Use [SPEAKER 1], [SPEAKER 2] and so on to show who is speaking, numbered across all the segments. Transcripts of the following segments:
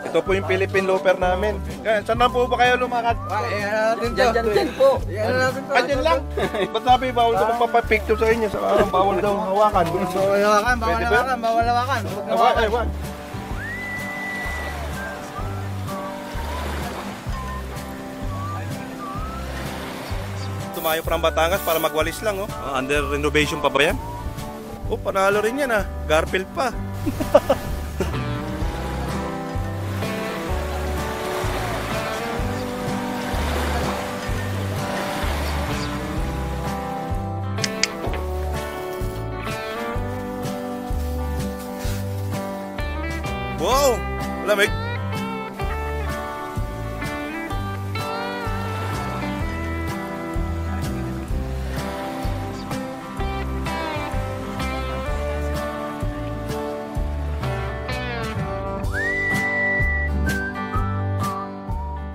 [SPEAKER 1] Ito po yung Philippine Looper namin. Saan na po ba kayo lumakad?
[SPEAKER 2] Diyan po.
[SPEAKER 1] Andyan lang. Ba't sabi bawal daw magpapapicture sa inyo? Sa parang bawal daw hawakan.
[SPEAKER 2] Bawal hawakan.
[SPEAKER 1] Ewan. Tumayo pa ng Batangas para magwalis lang, oh. Under renovation pa ba yan? Oh, panalo rin yan, ah. Garfield pa. Wow! Lamig!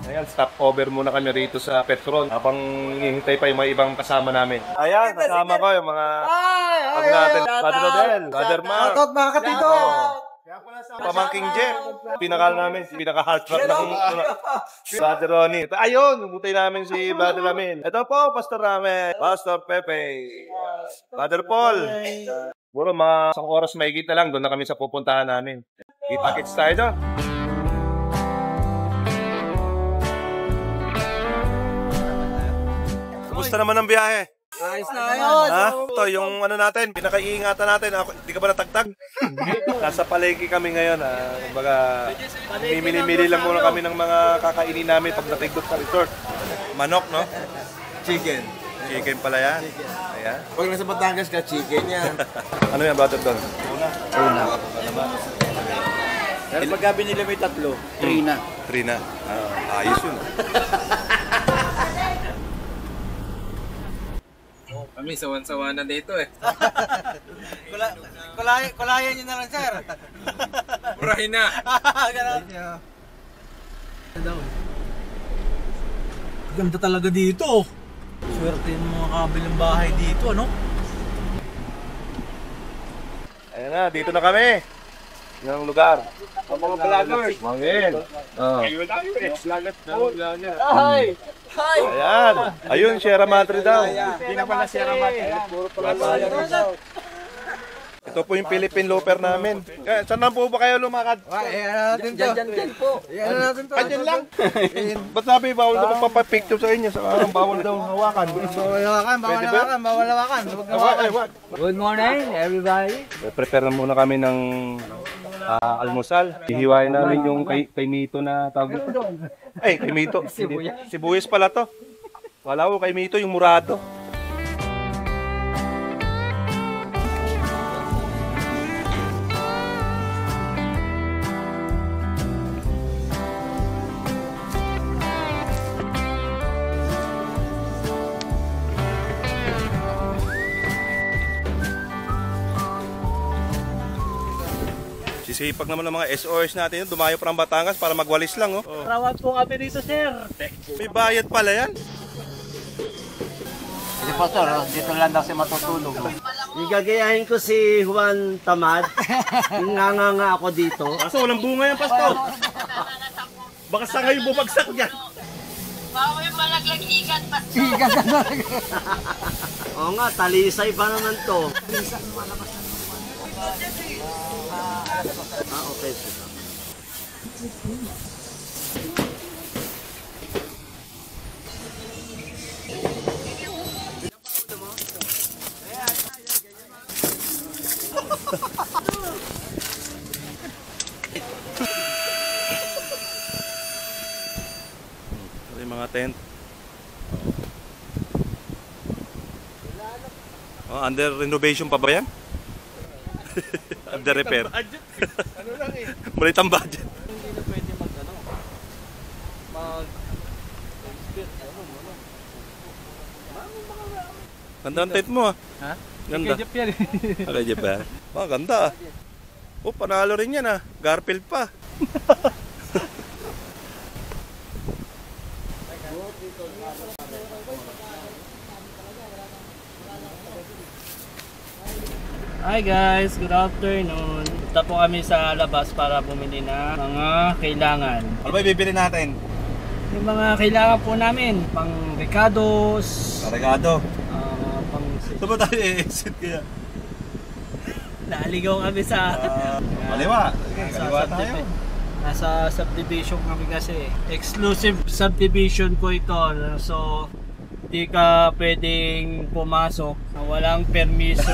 [SPEAKER 1] Ayan, stop over muna kami rito sa Petron habang hihintay pa yung mga ibang kasama namin. Ayan, kasama ko yung mga pag natin. Brother Rodel, Brother Mark.
[SPEAKER 2] Shoutout mga katito!
[SPEAKER 1] Pamangking Jeff, pinakal namin, pinaka-hard rock ng Brother Ronnie. Ayun, umutay namin si Brother Ramil. Ito po, Pastor Ramil, Pastor Pepe, Brother Paul. Buro, mga 1 oras mahigit na lang, doon na kami sa pupuntahan namin. Kita-kits tayo doon. Kumusta naman ang biyahe?
[SPEAKER 2] Ayos na yun!
[SPEAKER 1] Ha? Ito, yung ano natin, pinaka-iingatan natin. Hindi ka ba natagtag? Nasa palengke kami ngayon. Kumbaga, mimili-mili lang muna kami ng mga kakainin namin pag natigdot sa resort. Manok, no?
[SPEAKER 2] Chicken.
[SPEAKER 1] Chicken pala yan. Ayan.
[SPEAKER 2] Pag nasa Batangas ka, chicken yan.
[SPEAKER 1] Ano yan, Brother Don?
[SPEAKER 2] Una. Pero pagka binili may 3, 3 na.
[SPEAKER 1] 3 na. Ayos yun.
[SPEAKER 3] Kami, sawan-sawa na dito eh.
[SPEAKER 2] Kulayan nyo na lang, sir.
[SPEAKER 3] Murahin na.
[SPEAKER 4] Ganda talaga dito. Swerte ng mga kabilang bahay dito, ano?
[SPEAKER 1] Ayan na, dito na kami. Yung lugar.
[SPEAKER 2] Ang mga vloggers.
[SPEAKER 1] Mangin.
[SPEAKER 2] Ay! Hi!
[SPEAKER 1] Ayan. Ayun, Sierra Madre daw.
[SPEAKER 2] Hindi na pala Sierra Madre. Puro pala daw.
[SPEAKER 1] Ito po yung Philippine Looper namin. Saan na po ba kayo lumakad?
[SPEAKER 2] Diyan po.
[SPEAKER 1] Andyan lang. Ba't sabi bawal daw magpapapicture sa inyo? Sa parang bawal daw hawakan.
[SPEAKER 2] Bawal hawakan.
[SPEAKER 1] Ewan.
[SPEAKER 2] Good morning, everybody.
[SPEAKER 1] Prepare na muna kami ng almusal. Hihiwain namin yung kay Mito na tawag. Ay, kay Mito. Sibuyas pala to. Wala ko kay Mito yung murado. Sisipag naman ng mga SOS natin yun. Dumayo pa ng Batangas para magwalis lang, oh.
[SPEAKER 4] Rawat po kami dito, sir.
[SPEAKER 1] May bayad pala yan.
[SPEAKER 2] Si Pastor, dito lang daw si matutulog.
[SPEAKER 5] Igagayahin ko si Juan Tamad. Nganga ako dito.
[SPEAKER 1] Kaso walang bunga yan, Pastor. Baka sa ngayon bumagsak dyan.
[SPEAKER 6] Bawal pa naglaghigan pa.
[SPEAKER 5] Oo nga, talisay pa naman to. Okay.
[SPEAKER 1] Yung mga tent. Under renovation pa ba yan? Under repair.
[SPEAKER 2] Ano lang eh.
[SPEAKER 1] Malit ang budget.
[SPEAKER 2] Hindi na pwede
[SPEAKER 1] Ganda ang tent mo, ah.
[SPEAKER 4] Ha?
[SPEAKER 1] Ganda.
[SPEAKER 4] Kaya yan.
[SPEAKER 1] Kaya Jeff, ah. Ganda, ah. Oh, panalo rin yan, ah. Garfield pa.
[SPEAKER 4] Hi guys, good afternoon.
[SPEAKER 2] Punta po kami sa labas para bumili ng mga kailangan.
[SPEAKER 1] Ano ba bibili natin?
[SPEAKER 2] Yung mga kailangan po namin, pang Ricardos,
[SPEAKER 1] Regado.
[SPEAKER 2] pang...
[SPEAKER 1] Ito ba tayo i-exit kaya?
[SPEAKER 2] Naligaw kami sa...
[SPEAKER 1] Kaliwa.
[SPEAKER 2] Nasa
[SPEAKER 1] Kaliwa tayo.
[SPEAKER 2] Nasa subdivision kami kasi. Exclusive subdivision po ito. So, di ka pwedeng pumasok na walang permiso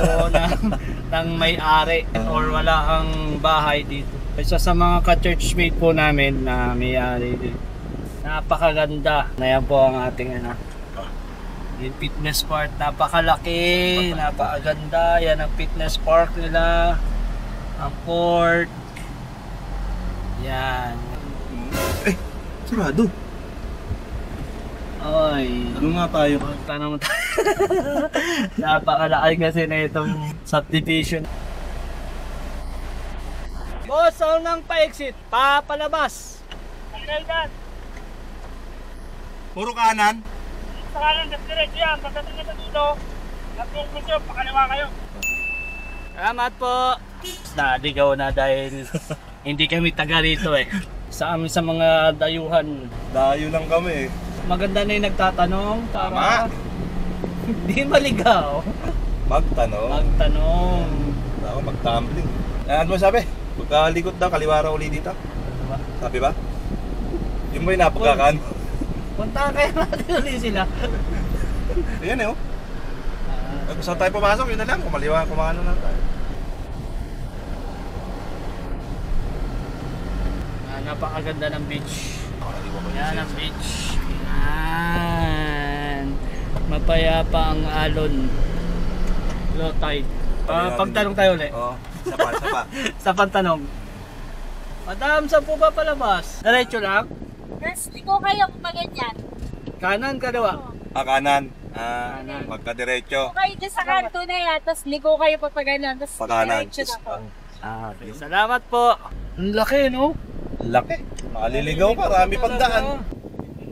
[SPEAKER 2] ng may-ari or wala kang bahay dito. Isa sa mga ka-churchmate po namin na may-ari dito. Napakaganda. Ayan po ang ating yung fitness park. Napakalaki, napakaganda. Yan ang fitness park nila. Ang court. Yan.
[SPEAKER 1] Sarado.
[SPEAKER 2] Ay.
[SPEAKER 1] Ano nga tayo?
[SPEAKER 2] Tanong tayo. Napakalaki kasi na itong subdivision. Boss, saan nang pa-exit? Papalabas. Okay, Dan.
[SPEAKER 1] Puro kanan.
[SPEAKER 2] Sa kanan, diretso yan. Pagdating nito dito, nagpupusyo, pakaliwa kayo. Salamat po. Naligaw na dahil hindi kami taga rito eh. Sa amin sa mga dayuhan.
[SPEAKER 1] Dayo lang kami eh.
[SPEAKER 2] Maganda na yung nagtatanong para
[SPEAKER 1] Tama.
[SPEAKER 2] hindi maligaw.
[SPEAKER 1] Magtanong.
[SPEAKER 2] Magtanong.
[SPEAKER 1] Ako mag-tumbling. Ano mo sabi? Pagkalikot daw, kaliwa raw ulit dito. Sabi ba? Yung ba yung napagkakaan?
[SPEAKER 2] Punta kayo natin ulit sila.
[SPEAKER 1] Ayan eh oh. Kung saan tayo pumasok, yun na lang. Kumaliwa, kumano na tayo.
[SPEAKER 2] Napakaganda ng beach. Yan ang beach. Yan. Mapayapa ang alon. Low tide. Pagtanong tayo ulit.
[SPEAKER 1] Oo. Isa pa, isa pa.
[SPEAKER 2] Sa pantanong. Madam, saan po ba palabas? Diretso lang?
[SPEAKER 6] Yes, liko kayo pa ganyan.
[SPEAKER 2] Kanan, kaliwa?
[SPEAKER 1] Kanan.
[SPEAKER 2] Kanan.
[SPEAKER 1] Magkadiretso.
[SPEAKER 6] Liko kayo dyan sa kanto na yan, tapos liko kayo pa ganyan, tapos
[SPEAKER 1] Pakanan.
[SPEAKER 6] diretso na po.
[SPEAKER 2] Okay. Salamat po. Ang laki, no?
[SPEAKER 1] Laki. Makaliligaw pa, marami pang daan.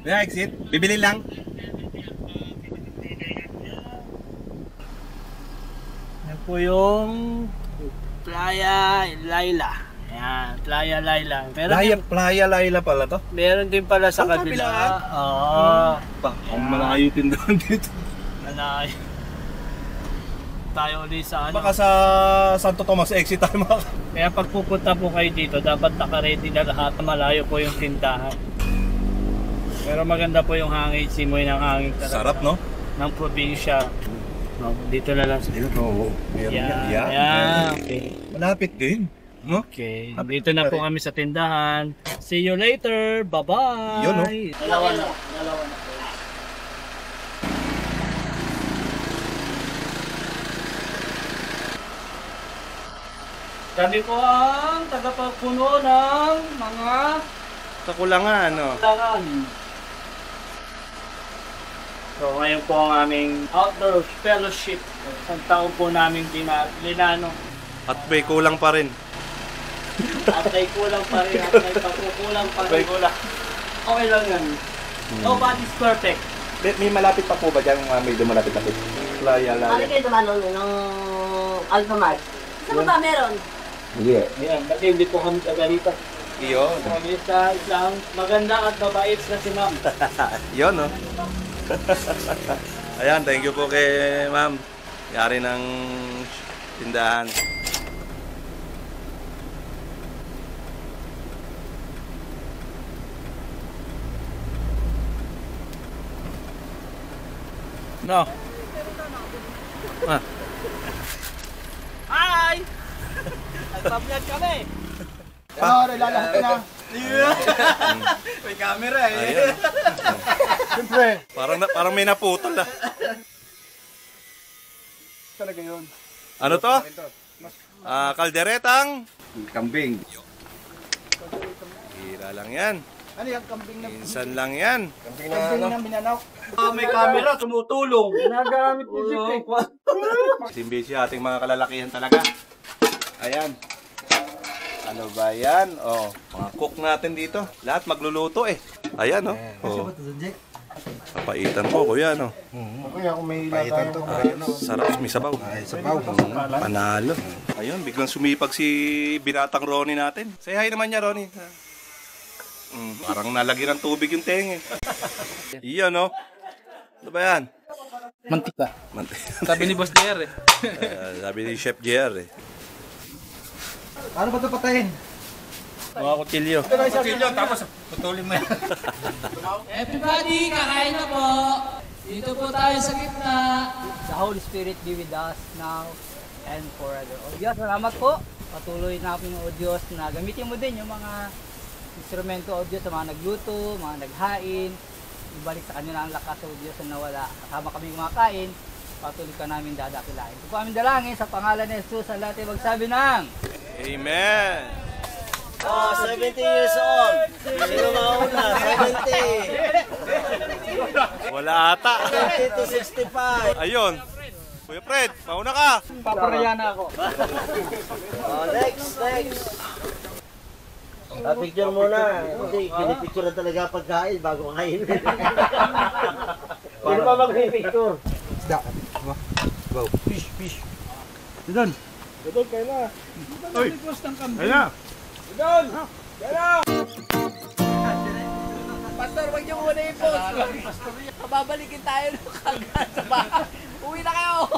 [SPEAKER 1] Kaya exit, bibili lang.
[SPEAKER 2] Yan po yung Playa Laila. Yan, Playa Laila.
[SPEAKER 1] Playa Laila pala to.
[SPEAKER 2] Meron din pala sa
[SPEAKER 1] Ang
[SPEAKER 2] kabila.
[SPEAKER 1] kabilaan?
[SPEAKER 2] Oo.
[SPEAKER 1] Ang malayo tindahan dito.
[SPEAKER 2] Malay. Tayo ulit sa ano.
[SPEAKER 1] Baka sa Santo Tomas exit tayo mga.
[SPEAKER 2] Kaya pag pupunta po kayo dito, dapat naka-ready na lahat. Malayo po yung tindahan. Pero maganda po yung hangin, simoy ng hangin talaga.
[SPEAKER 1] Sarap no?
[SPEAKER 2] Ng probinsya. No, dito na lang.
[SPEAKER 1] Oo.
[SPEAKER 2] Yan, yan. Okay.
[SPEAKER 1] Malapit din. No?
[SPEAKER 2] Okay. Dito na po kami sa tindahan. See you later. Bye-bye.
[SPEAKER 1] Yun, no?
[SPEAKER 2] Dalawa na. Dalawa na. Kami po ang tagapagpuno ng mga
[SPEAKER 1] Kakulangan no?
[SPEAKER 2] tangan. So ngayon po ang aming outdoor fellowship. Isang taon po namin linano.
[SPEAKER 1] At may kulang pa rin.
[SPEAKER 2] At may kulang pa rin. At may pagkukulang pa rin. Okay lang yan. Nobody's perfect.
[SPEAKER 1] May malapit pa po ba dyan? May malapit-lapit? Playa
[SPEAKER 6] Ano kayo tumanong ng Alphamart? Saan ba meron?
[SPEAKER 1] Hindi.
[SPEAKER 2] Ayan, kasi hindi po kami tagalita.
[SPEAKER 1] Iyon.
[SPEAKER 2] Kami sa isang maganda at mabait na si ma'am.
[SPEAKER 1] Yun no? Ayan, thank you po kay ma'am. Yari ng tindahan. No. Ah.
[SPEAKER 2] Hi! Nagpa-vlog kami.
[SPEAKER 1] May camera eh. Siyempre. Parang may naputol ah.
[SPEAKER 5] Talaga yun.
[SPEAKER 1] Ano to? Kalderetang
[SPEAKER 5] Kambing.
[SPEAKER 1] hira lang yan.
[SPEAKER 5] Ano yung kambing na
[SPEAKER 1] Minsan lang yan.
[SPEAKER 5] kambing na minanaw?
[SPEAKER 2] May camera, tumutulong. Ginagamit ni Jeep eh.
[SPEAKER 1] Simbisi ating mga kalalakihan talaga. Ayan. Ano ba yan? Oh, mga cook natin dito. Lahat magluluto eh. Ayan oh. Oh. Papaitan po kuya no.
[SPEAKER 5] Kaya kung may paitan to.
[SPEAKER 1] Sarap, may sabaw.
[SPEAKER 5] Sabaw.
[SPEAKER 1] Panalo. Ayun, biglang sumipag si binatang Ronnie natin. Say hi naman niya, Ronnie. Parang nalagyan ng tubig yung tenga. Iyan, no? Ano ba yan?
[SPEAKER 4] Mantika.
[SPEAKER 3] Sabi ni Boss JR eh.
[SPEAKER 1] Sabi ni Chef JR eh.
[SPEAKER 4] Paano ba ito patayin?
[SPEAKER 1] Mga kutsilyo.
[SPEAKER 3] Kutsilyo, tapos putulin mo yan.
[SPEAKER 2] Everybody, kakain na po! Dito po tayo sa gitna. The Holy Spirit be with us now and forever. O Diyos, salamat po. Patuloy na kami o Diyos na gamitin mo din yung mga instrumento o Diyos sa mga nagluto, mga naghain. Ibalik sa kanila ang lakas o Diyos na nawala. Kasama kami kumakain. Patuloy ka namin dadakilain. Ito po aming dalangin sa pangalan ni Jesus. Ang lahat ay magsabi ng
[SPEAKER 1] Amen!
[SPEAKER 5] Oh, 70 years old. Sino mauna? 70.
[SPEAKER 1] Wala ata.
[SPEAKER 5] 70 to 65.
[SPEAKER 1] Ayun. Kuya Fred, mauna ka.
[SPEAKER 2] Paparayana ako.
[SPEAKER 5] Oh, next. Picture muna. Hindi, pinipicture na talaga pagkain bago kain. Sino pa magpipicture?
[SPEAKER 4] Doon.
[SPEAKER 2] Pastor, wag niyo muna i-post. Babalikin tayo ng kagad sa bahay. Uwi na kayo!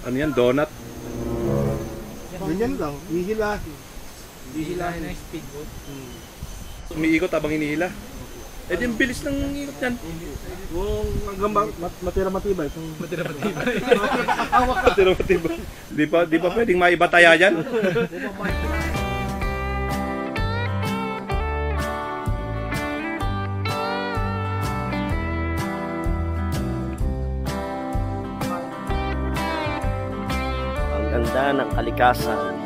[SPEAKER 1] Ano yan, donut?
[SPEAKER 4] Ganyan lang. Hihilahin.
[SPEAKER 2] Hihilahin ng speedboat.
[SPEAKER 1] Umiikot habang hinihila. Eh, di ang bilis ng ikot yan.
[SPEAKER 4] Kung hanggang matira matibay.
[SPEAKER 1] Matira matibay. Di ba pwedeng maibataya dyan?
[SPEAKER 5] Ang ganda ng kalikasan.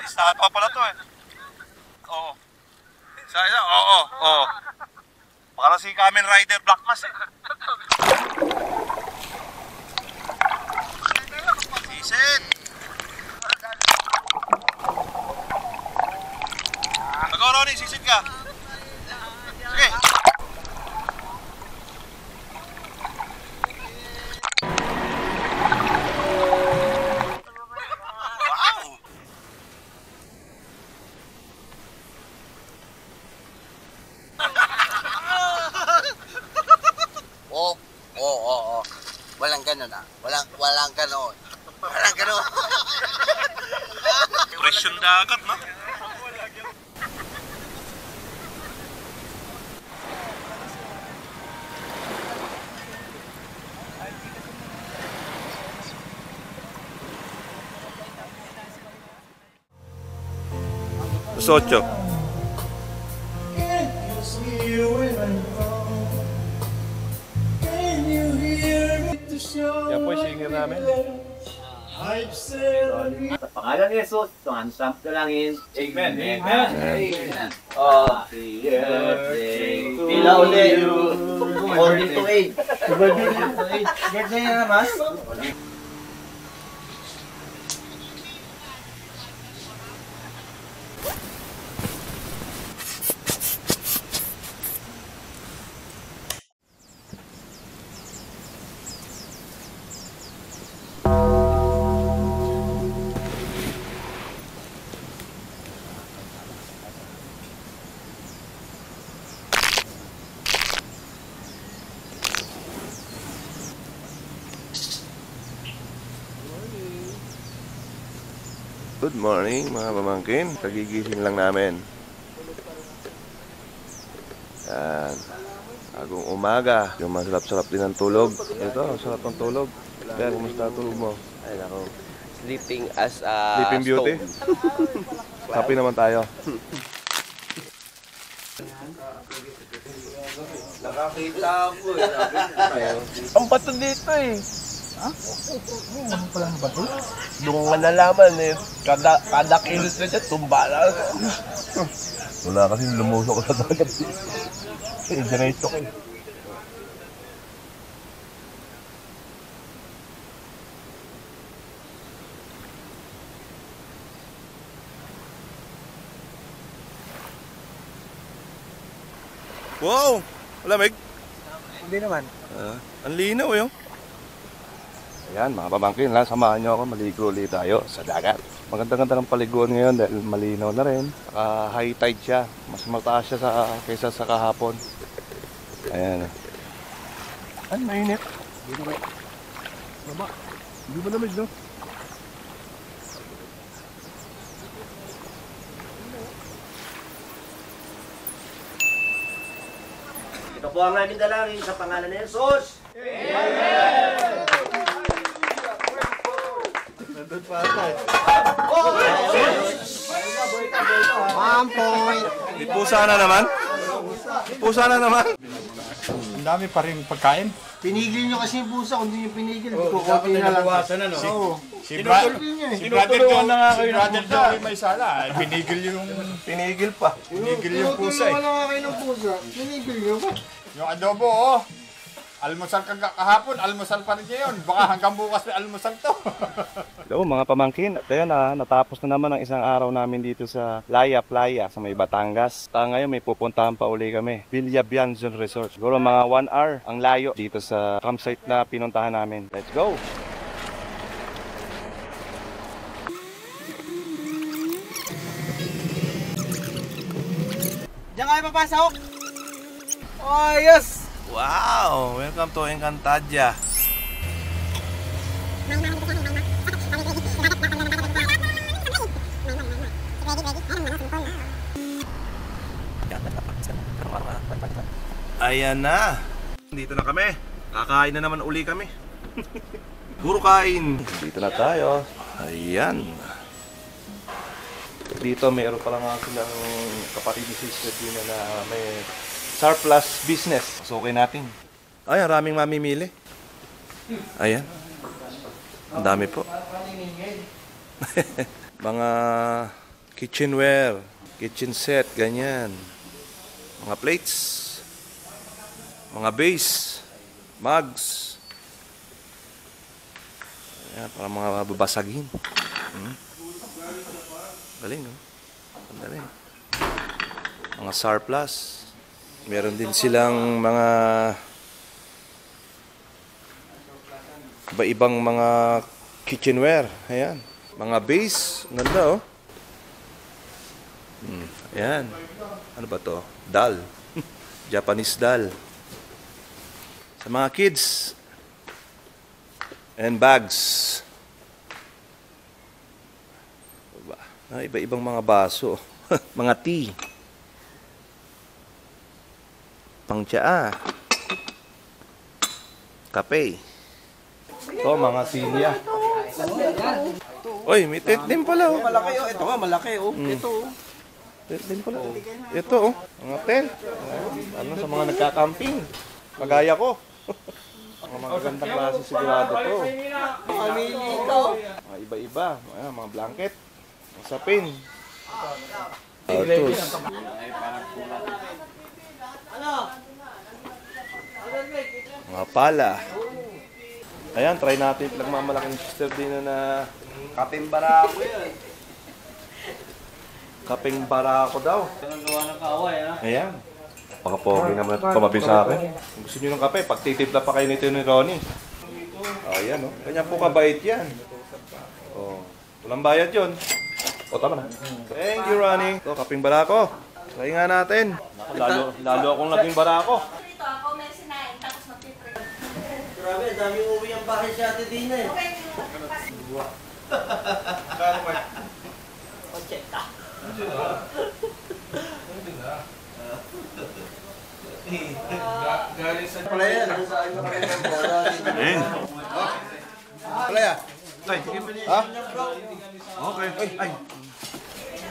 [SPEAKER 1] Listahan pa pala to eh. Oo. Oo. Para si Kamen Rider Black Mask eh. Sisit! Ako, Ronnie, sisit ka. Sige.
[SPEAKER 7] Oo. Walang ganun ah. Walang ganun. Walang ganun.
[SPEAKER 1] Presyon dagat, no? Socho. Yan po yung singer namin.
[SPEAKER 6] Sa pangalan ni Jesus, ang samp na langin.
[SPEAKER 1] Amen.
[SPEAKER 6] Amen. Happy birthday to you.
[SPEAKER 5] 42 to 8.
[SPEAKER 6] Birthday na naman.
[SPEAKER 1] Good morning mga pamangkin. Kagigising lang namin. Yan. Agong umaga. Yung masarap-sarap din ang tulog. Ito, sarap ang tulog. Kaya, kumusta ang tulog mo?
[SPEAKER 8] Ay, nako. Sleeping as a
[SPEAKER 1] Sleeping beauty? Happy naman tayo.
[SPEAKER 8] Nakakita ako eh.
[SPEAKER 5] Ang bato dito eh. Ha? Ano pala ang bato? Doon nga nalaman eh. Kada kilos na siya, tumba lang.
[SPEAKER 1] Wala kasi lumusok ko sa dagat. Diretso ko. Wow! Malamig.
[SPEAKER 5] Hindi naman.
[SPEAKER 1] Ang linaw yun. Ayan, mga pamangkin, samahan nyo ako, maligo ulit tayo sa dagat. Maganda-ganda ng paliguan ngayon dahil malinaw na rin. High tide siya. Mas mataas siya kaysa sa kahapon. Ayan. Ay, mainit. Hindi naman. Baba. Hindi ba naman, no?
[SPEAKER 5] Ito po ang aming dalangin sa pangalan ni Jesus.
[SPEAKER 1] May pusa na naman? May pusa na naman?
[SPEAKER 3] Ang dami pa rin pagkain.
[SPEAKER 5] Pinigil nyo kasi yung pusa, kung hindi nyo pinigil, kukunti na lang.
[SPEAKER 3] Si Brother Joey may sala. Pinigil
[SPEAKER 1] Pinigil pa.
[SPEAKER 3] yung pusa eh.
[SPEAKER 5] Wala nga kayo ng pusa, pinigil nyo ba?
[SPEAKER 3] Yung adobo oh. Almusal kahapon, almusal pa rin ngayon. Baka hanggang bukas may almusal to.
[SPEAKER 1] Hello mga pamangkin. At ayun natapos na naman ang isang araw namin dito sa Laya Playa sa may Batangas. Ngayon may pupuntahan pa uli kami. Villa Bianzon Resort. Siguro mga 1 hour ang layo dito sa campsite na pinuntahan namin. Let's go!
[SPEAKER 4] Diyan kayo papasok! Oh, yes!
[SPEAKER 1] Wow! Welcome to Encantadia. Ayan na! Dito na kami. Kakain na naman uli kami. Puro kain. Dito na tayo. Ayan. Dito mayroon pa lang silang kapatid ni sister din na may surplus business. Pasukin natin. Ay, maraming mamimili. Ayan. Ang dami po. Mga kitchenware, kitchen set, ganyan. Mga plates, mga base, mugs. Ayan, para mga babasagin. Galing, no? Ang galing. Mga surplus. Meron din silang mga iba-ibang mga kitchenware. Ayan. Mga base. Ganda, oh. Ayan. Ano ba to? Dal. Japanese dal. Sa mga kids. And bags. Iba-ibang mga baso. Mga tea. Pangtsaa. Kape. Ito, mga silya. Uy, may tent din pala, oh.
[SPEAKER 5] Malaki oh, ito malaki oh. Ito oh.
[SPEAKER 1] Tent din pala. Ito, oh. Mga tent. Ano sa mga nagkakamping. Kagaya ko. Mga magagandang klase sigurado to.
[SPEAKER 5] Pamili ito.
[SPEAKER 1] Mga iba-iba. Ayan, mga blanket. Mga sapin. Autos. Mga pala. Ayan, try natin pinagmamalaking sister din na
[SPEAKER 5] Kaping barako yan.
[SPEAKER 1] kapeng barako daw.
[SPEAKER 2] Gawa ng kaway, ha?
[SPEAKER 1] Ayan. Baka pogi naman tumabi sa akin. Kung gusto nyo ng kape, pagtitimpla pa kayo nito ni Ronnie. Ayan, oh. Ganyan po kabait yan. Oh. Walang bayad yun. O, tama na. Thank you, Ronnie. Ito, kapeng barako. Try nga natin. Lalo akong naging barako.
[SPEAKER 6] Dito ako may sinain, tapos magpipray.
[SPEAKER 5] Grabe, daming uwi ang bahay si Ate Dina eh.
[SPEAKER 2] Galing sa
[SPEAKER 3] Palaya. Palaya. Ha?
[SPEAKER 1] Okay. Ay.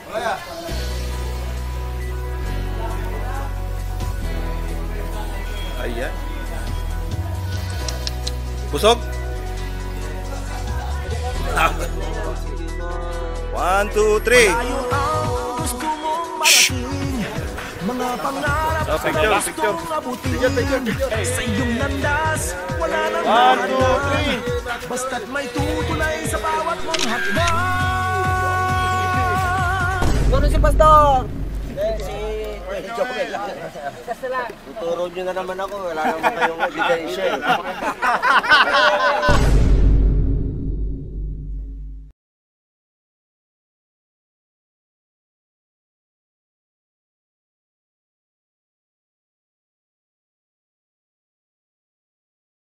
[SPEAKER 3] Palaya.
[SPEAKER 1] Ayan. Busog? Ah. 1, 2, 3.
[SPEAKER 9] Mga pangarap
[SPEAKER 1] So, picture.
[SPEAKER 9] sa iyong landas, wala nang
[SPEAKER 1] 1, 2, 3.
[SPEAKER 9] basta't may tutulay sa bawat mong hakbang.
[SPEAKER 6] Ano si Pastor? Joke lang. Kasi lang.
[SPEAKER 5] Tuturo nyo na naman ako. Wala naman kayong ebidensya.